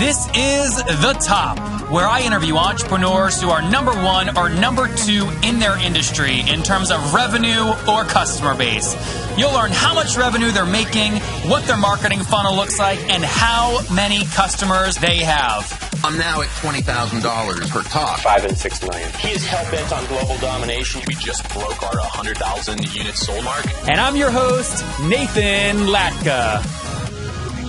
This is The Top, where I interview entrepreneurs who are number one or number two in their industry in terms of revenue or customer base. You'll learn how much revenue they're making, what their marketing funnel looks like, and how many customers they have. I'm now at $20,000 per talk. 5 and 6 million. He is hell-bent on global domination. We just broke our 100,000 units sold mark. And I'm your host, Nathan Latka.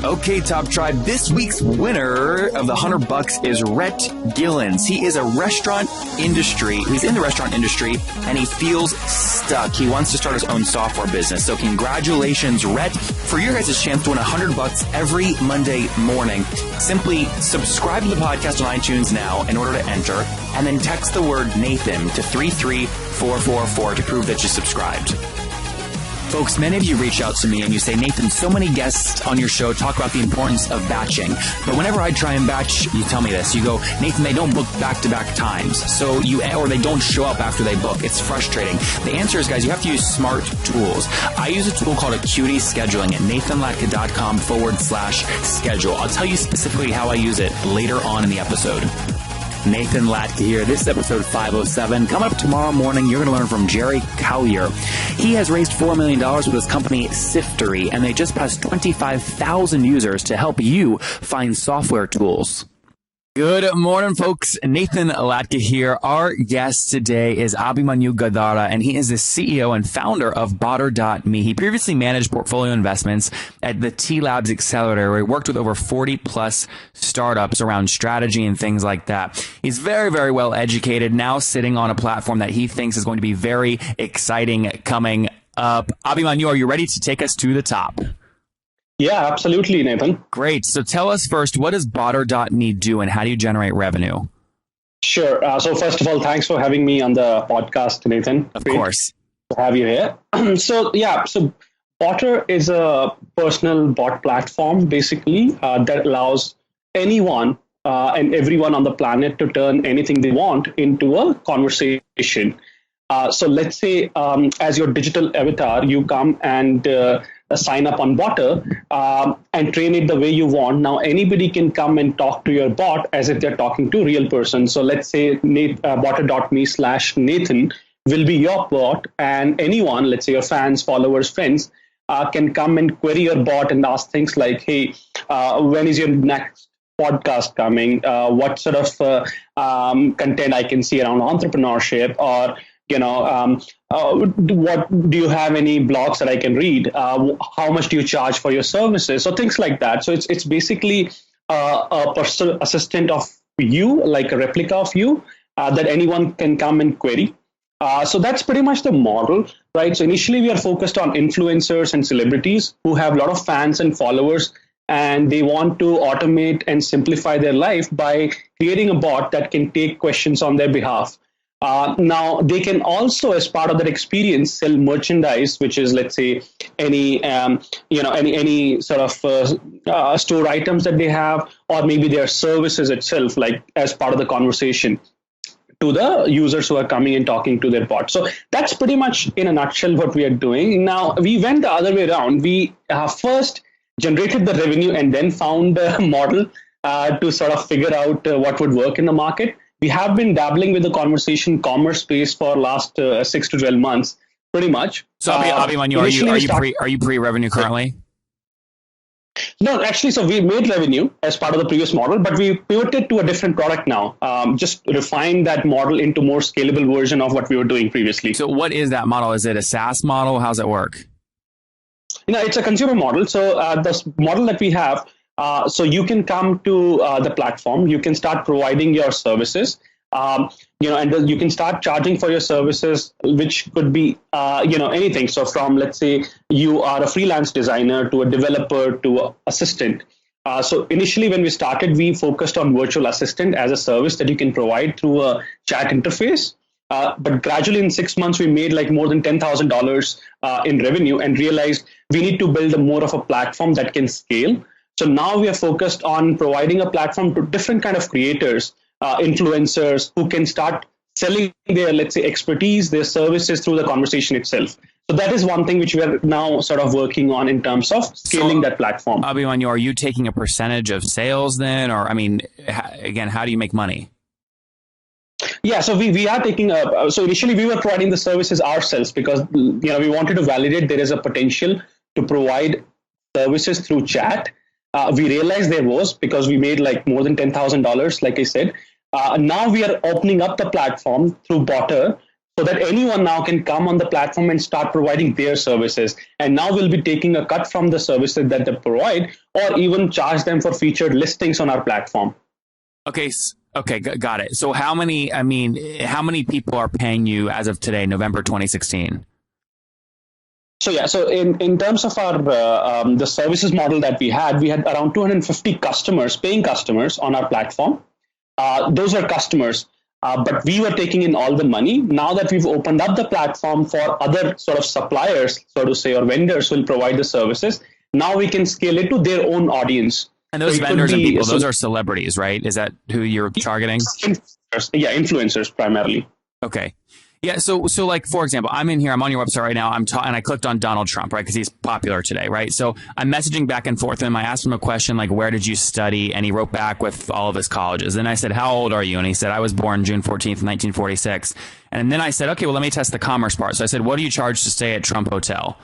Okay, Top Tribe, this week's winner of the $100 is Rhett Gillens. He is a restaurant industry. He's in the restaurant industry and he feels stuck. He wants to start his own software business. So congratulations, Rhett, for your guys' chance to win $100 every Monday morning. Simply subscribe to the podcast on iTunes now in order to enter, and then text the word Nathan to 33444 to prove that you subscribed. Folks, many of you reach out to me and you say, Nathan, so many guests on your show talk about the importance of batching. But whenever I try and batch, you tell me this. You go, Nathan, they don't book back-to-back times. Or they don't show up after they book. It's frustrating. The answer is, guys, you have to use smart tools. I use a tool called Acuity Scheduling at nathanlatka.com/schedule. I'll tell you specifically how I use it later on in the episode. Nathan Latka here. This is episode 507. Coming up tomorrow morning, you're going to learn from Jerry Collier. He has raised $4 million with his company Siftery, and they just passed 25,000 users to help you find software tools. Good morning, folks. Nathan Latka here. Our guest today is Abhimanyu Godara, and he is the CEO and founder of Godara.me. He previously managed portfolio investments at the T-Labs Accelerator, where he worked with over 40-plus startups around strategy and things like that. He's very, very well educated, now sitting on a platform that he thinks is going to be very exciting coming up. Abhimanyu, are you ready to take us to the top? Yeah, absolutely, Nathan. Great. So tell us first, what does Godara.me do and how do you generate revenue? Sure. So first of all, thanks for having me on the podcast, Nathan. Of course. To have you here. So Godara is a personal bot platform, basically, that allows anyone and everyone on the planet to turn anything they want into a conversation. So let's say as your digital avatar, you come and sign up on Godara and train it the way you want. Now, anybody can come and talk to your bot as if they're talking to a real person. So let's say Godara.me/Nathan will be your bot, and anyone, let's say your fans, followers, friends, can come and query your bot and ask things like, hey, when is your next podcast coming? What sort of content I can see around entrepreneurship? Or what do you have any blogs that I can read? How much do you charge for your services? So things like that. So it's basically a personal assistant of you, like a replica of you, that anyone can come and query. So that's pretty much the model, right? So initially we are focused on influencers and celebrities who have a lot of fans and followers, and they want to automate and simplify their life by creating a bot that can take questions on their behalf. Now, they can also, as part of that experience, sell merchandise, which is, let's say, any sort of store items that they have, or maybe their services itself, like as part of the conversation to the users who are coming and talking to their bot. So that's pretty much in a nutshell what we are doing. Now, we went the other way around. We first generated the revenue and then found a model to sort of figure out what would work in the market. We have been dabbling with the conversation commerce space for last 6 to 12 months, pretty much. So, Abhimanyu, are you pre-revenue currently? No, actually, so we made revenue as part of the previous model, but we pivoted to a different product now. Just refined that model into more scalable version of what we were doing previously. So, what is that model? Is it a SaaS model? How's it work? It's a consumer model. So, this model that we have. So you can come to the platform, you can start providing your services, and you can start charging for your services, which could be, anything. So from, let's say, you are a freelance designer to a developer to an assistant. So initially, when we started, we focused on virtual assistant as a service that you can provide through a chat interface. But gradually in 6 months, we made like more than $10,000 in revenue and realized we need to build more of a platform that can scale. So now we are focused on providing a platform to different kind of creators, influencers who can start selling their, let's say, expertise, their services through the conversation itself. So that is one thing which we are now sort of working on in terms of scaling that platform. Abhimanyu, are you taking a percentage of sales then? Or, I mean, again, how do you make money? Yeah, so we are taking so initially we were providing the services ourselves because, we wanted to validate there is a potential to provide services through chat. We realized there was, because we made like more than $10,000, like I said. Now we are opening up the platform through Botter, so that anyone now can come on the platform and start providing their services. And now we'll be taking a cut from the services that they provide, or even charge them for featured listings on our platform. Okay, got it. So how many people are paying you as of today, November 2016? So in terms of our the services model that we had around 250 customers, paying customers on our platform. Those are customers. But we were taking in all the money. Now that we've opened up the platform for other sort of suppliers, so to say, or vendors who will provide the services, now we can scale it to their own audience. And those vendors and people, those are celebrities, right? Is that who you're targeting? Yeah, influencers primarily. Okay. Yeah, so like, for example, I'm in here, I'm on your website right now, and I clicked on Donald Trump, right, because he's popular today, right? So I'm messaging back and forth with him. I asked him a question like, where did you study? And he wrote back with all of his colleges. And I said, how old are you? And he said, I was born June 14th, 1946. And then I said, okay, well, let me test the commerce part. So I said, what do you charge to stay at Trump Hotel?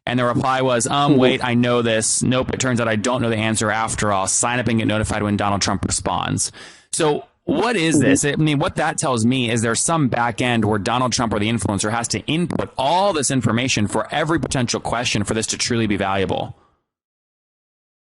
And the reply was, wait, I know this. Nope, it turns out I don't know the answer after all. Sign up and get notified when Donald Trump responds. So what is this? I mean, what that tells me is there's some back end where Donald Trump or the influencer has to input all this information for every potential question for this to truly be valuable.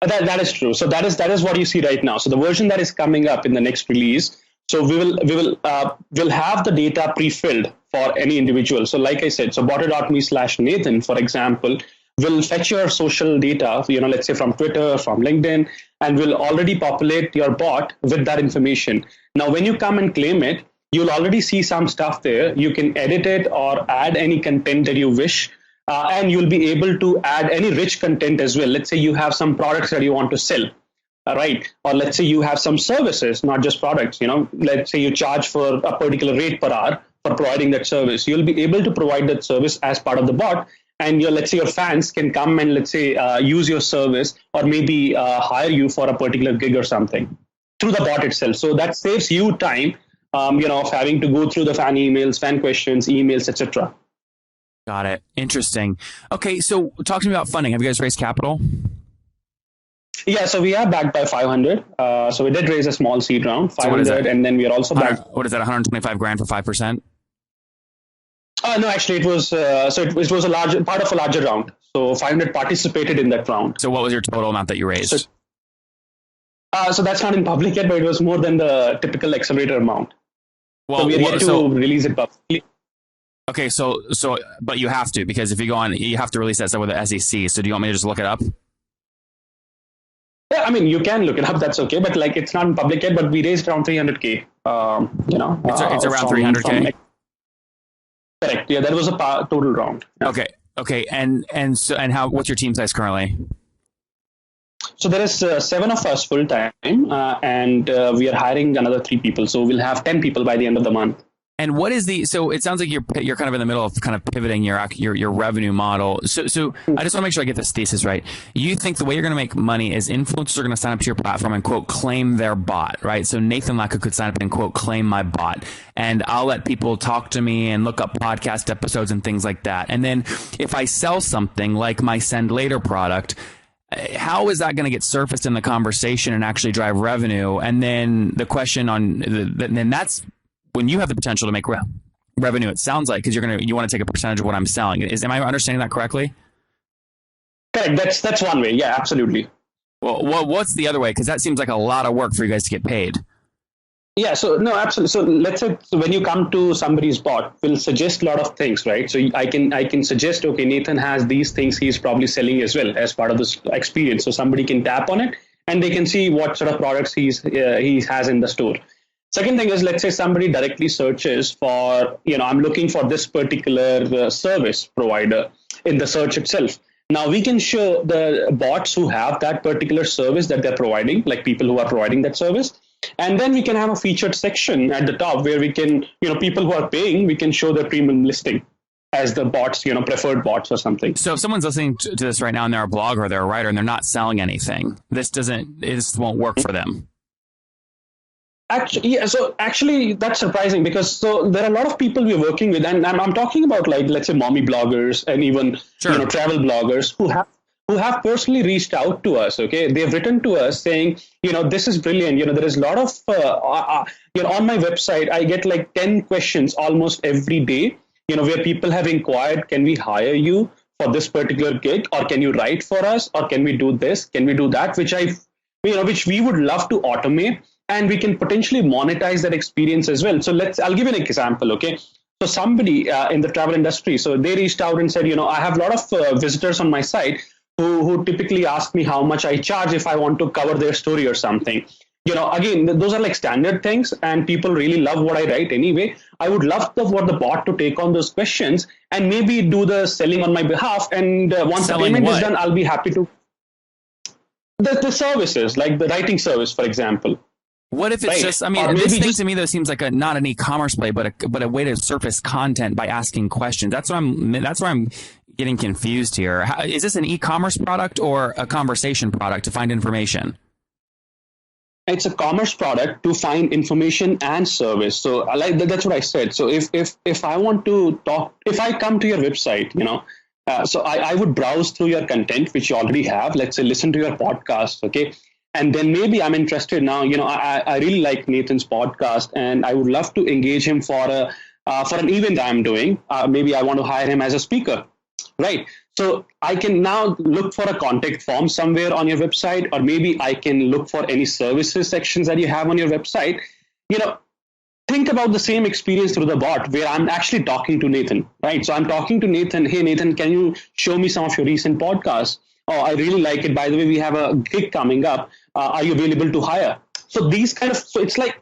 That is true. So that is what you see right now. So the version that is coming up in the next release. So we'll have the data pre-filled for any individual. So like I said, so botter.me/Nathan, for example, will fetch your social data, let's say from Twitter, from LinkedIn, and will already populate your bot with that information. Now, when you come and claim it, you'll already see some stuff there. You can edit it or add any content that you wish, and you'll be able to add any rich content as well. Let's say you have some products that you want to sell, right? Or let's say you have some services, not just products. Let's say you charge for a particular rate per hour for providing that service. You'll be able to provide that service as part of the bot. And let's say your fans can come and let's say use your service or maybe hire you for a particular gig or something through the bot itself. So that saves you time, of having to go through the fan emails, fan questions, emails, etc. Got it. Interesting. Okay, so talk to me about funding. Have you guys raised capital? Yeah, so we are backed by 500. So we did raise a small seed round, 500, and then we are also backed. What is that? 125 grand for 5%? No, actually, it was it was a large part of a larger round. So 500 participated in that round. So what was your total amount that you raised? So that's not in public yet, but it was more than the typical accelerator amount. Well, so we are yet to release it publicly. Okay, so but you have to, because if you go on, you have to release that stuff with the SEC. So do you want me to just look it up? Yeah, I mean, you can look it up. That's okay, but like it's not in public yet. But we raised around 300K. It's around 300K. Correct. Yeah, that was a total round. Yeah. Okay. And how? What's your team size currently? So there is 7 of us full time, and we are hiring another 3 people. So we'll have 10 people by the end of the month. And what is so it sounds like you're kind of in the middle of kind of pivoting your revenue model. So I just want to make sure I get this thesis right. You think the way you're going to make money is influencers are going to sign up to your platform and quote claim their bot, right? So Nathan Lacka could sign up and quote claim my bot, and I'll let people talk to me and look up podcast episodes and things like that. And then if I sell something like my Send Later product, how is that going to get surfaced in the conversation and actually drive revenue? And then the question then that's when you have the potential to make revenue, it sounds like, because you want to take a percentage of what I'm selling. Am I understanding that correctly? Correct. That's one way. Yeah, absolutely. Well, what's the other way? Because that seems like a lot of work for you guys to get paid. Yeah. So no, absolutely. So let's say when you come to somebody's bot, we'll suggest a lot of things, right? So I can suggest, okay, Nathan has these things he's probably selling as well as part of this experience. So somebody can tap on it and they can see what sort of products he has in the store. Second thing is, let's say somebody directly searches for, I'm looking for this particular service provider in the search itself. Now we can show the bots who have that particular service that they're providing, like people who are providing that service. And then we can have a featured section at the top where we can, people who are paying, we can show their premium listing. as the bots, preferred bots or something. So if someone's listening to this right now and they're a blogger or they're a writer and they're not selling anything, this won't work for them. Actually, that's surprising because there are a lot of people we're working with, and I'm talking about like, let's say, mommy bloggers and even travel bloggers who have personally reached out to us. Okay, they've written to us saying, this is brilliant. There is a lot of on my website I get like 10 questions almost every day. Where people have inquired, can we hire you for this particular gig, or can you write for us, or can we do this, can we do that, which we would love to automate. And we can potentially monetize that experience as well. So I'll give you an example, okay? So somebody in the travel industry, so they reached out and said, I have a lot of visitors on my site who typically ask me how much I charge if I want to cover their story or something. Again, those are like standard things, and people really love what I write anyway. I would love for the bot to take on those questions and maybe do the selling on my behalf. And once the payment is done, I'll be happy to. The services, like the writing service, for example. What if it's just, this thing to me, though, seems like not an e-commerce play, but a way to surface content by asking questions. That's where I'm getting confused here. Is this an e-commerce product or a conversation product to find information? It's a commerce product to find information and service. So that's what I said. So if I want to talk, if I come to your website, so I would browse through your content, which you already have. Let's say listen to your podcast, okay? And then maybe I'm interested now, I really like Nathan's podcast and I would love to engage him for an event I'm doing. Maybe I want to hire him as a speaker, right? So I can now look for a contact form somewhere on your website, or maybe I can look for any services sections that you have on your website. Think about the same experience through the bot where I'm actually talking to Nathan, right? So I'm talking to Nathan. Hey, Nathan, can you show me some of your recent podcasts? Oh, I really like it. By the way, we have a gig coming up. Are you available to hire? So so it's like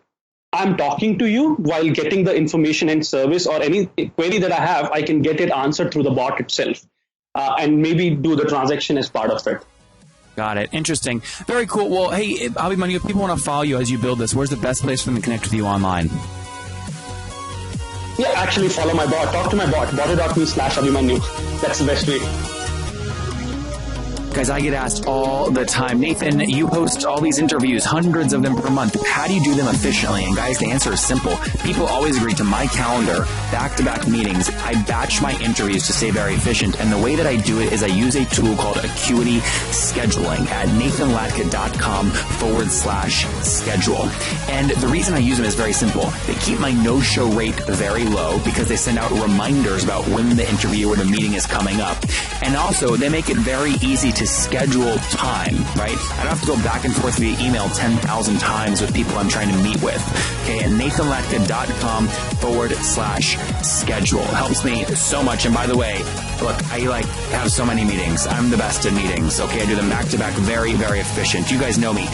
I'm talking to you while getting the information and service, or any query that I have, I can get it answered through the bot itself, and maybe do the transaction as part of it. Got it. Interesting. Very cool. Well, hey, Abhimanyu, if people want to follow you as you build this, where's the best place for them to connect with you online? Yeah, actually follow my bot. Talk to my bot, bot.me/Abhimanyu. That's the best way. Guys, I get asked all the time, Nathan, you host all these interviews, hundreds of them per month. How do you do them efficiently? And guys, the answer is simple. People always agree to my calendar, back-to-back meetings. I batch my interviews to stay very efficient. And the way that I do it is I use a tool called Acuity Scheduling at nathanlatka.com/schedule. And the reason I use them is very simple. They keep my no-show rate very low because they send out reminders about when the interview or the meeting is coming up. And also, they make it very easy to schedule time, right? I don't have to go back and forth via email 10,000 times with people I'm trying to meet with. Okay, and nathanlatka.com/schedule helps me so much. And by the way, look, I have so many meetings. I'm the best at meetings. Okay, I do them back to back, very, very efficient. You guys know me.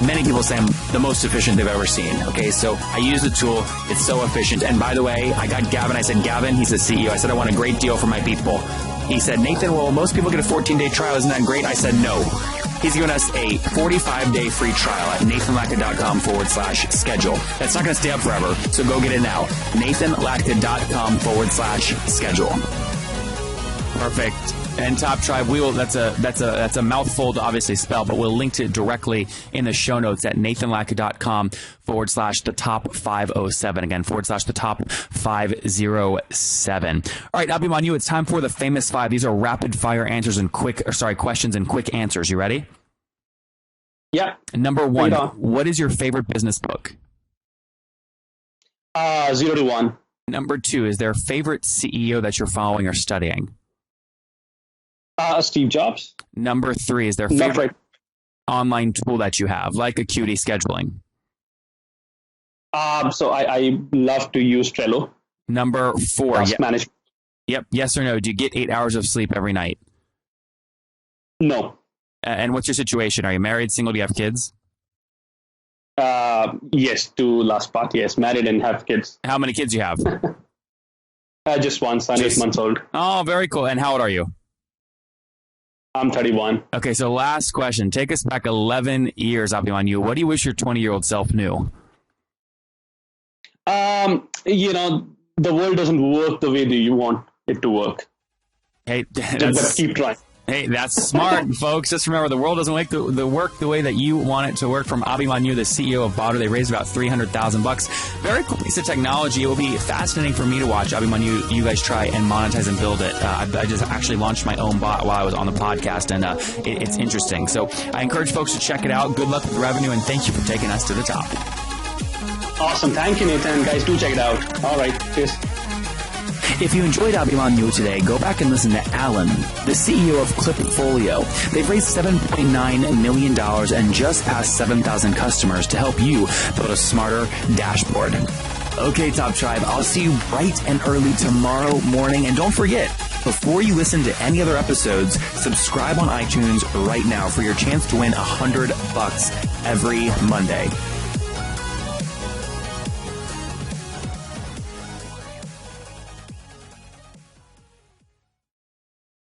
Many people say I'm the most efficient they've ever seen. Okay, so I use the tool. It's so efficient. And by the way, I got Gavin. I said, Gavin, he's the CEO. I said, I want a great deal for my people. He said, Nathan, well, most people get a 14-day trial. Isn't that great? I said, no. He's given us a 45-day free trial at nathanlatka.com/schedule. That's not going to stay up forever, so go get it now. nathanlatka.com/schedule. Perfect. And Top Tribe, that's a mouthful to obviously spell, but we'll link to it directly in the show notes at nathanlatka.com/the-top507. Again, /the-top507. All right, Abhimanyu, it's time for the famous five. These are rapid fire questions and quick answers. You ready? Yeah. Number one, what is your favorite business book? 0 to 1. Number two, is there a favorite CEO that you're following or studying? Steve Jobs. Number three, is there a favorite online tool that you have, like Acuity Scheduling? So I love to use Trello. Number four, management. Yep. Yes or no? Do you get 8 hours of sleep every night? No. And what's your situation? Are you married, single? Do you have kids? Yes, to last part. Yes, married and have kids. How many kids do you have? Just one son, 8 months old. Oh, very cool. And how old are you? I'm 31. Okay, so last question. Take us back 11 years, Abhimanyu. What do you wish your 20-year-old self knew? The world doesn't work the way that you want. it to work. Hey, Just keep trying. Hey, that's smart, folks. Just remember, the world doesn't make the work the way that you want it to work. From Abhimanyu, the CEO of Godara, they raised about $300,000. Very cool piece of technology. It will be fascinating for me to watch Abhimanyu, you guys try and monetize and build it. I just actually launched my own bot while I was on the podcast, and it's interesting. So I encourage folks to check it out. Good luck with revenue, and thank you for taking us to the top. Awesome. Thank you, Nathan. Guys, do check it out. All right. Cheers. If you enjoyed Abhimanyu today, go back and listen to Alan, the CEO of Clipfolio. They've raised $7.9 million and just passed 7,000 customers to help you build a smarter dashboard. Okay, Top Tribe, I'll see you bright and early tomorrow morning. And don't forget, before you listen to any other episodes, subscribe on iTunes right now for your chance to win $100 every Monday.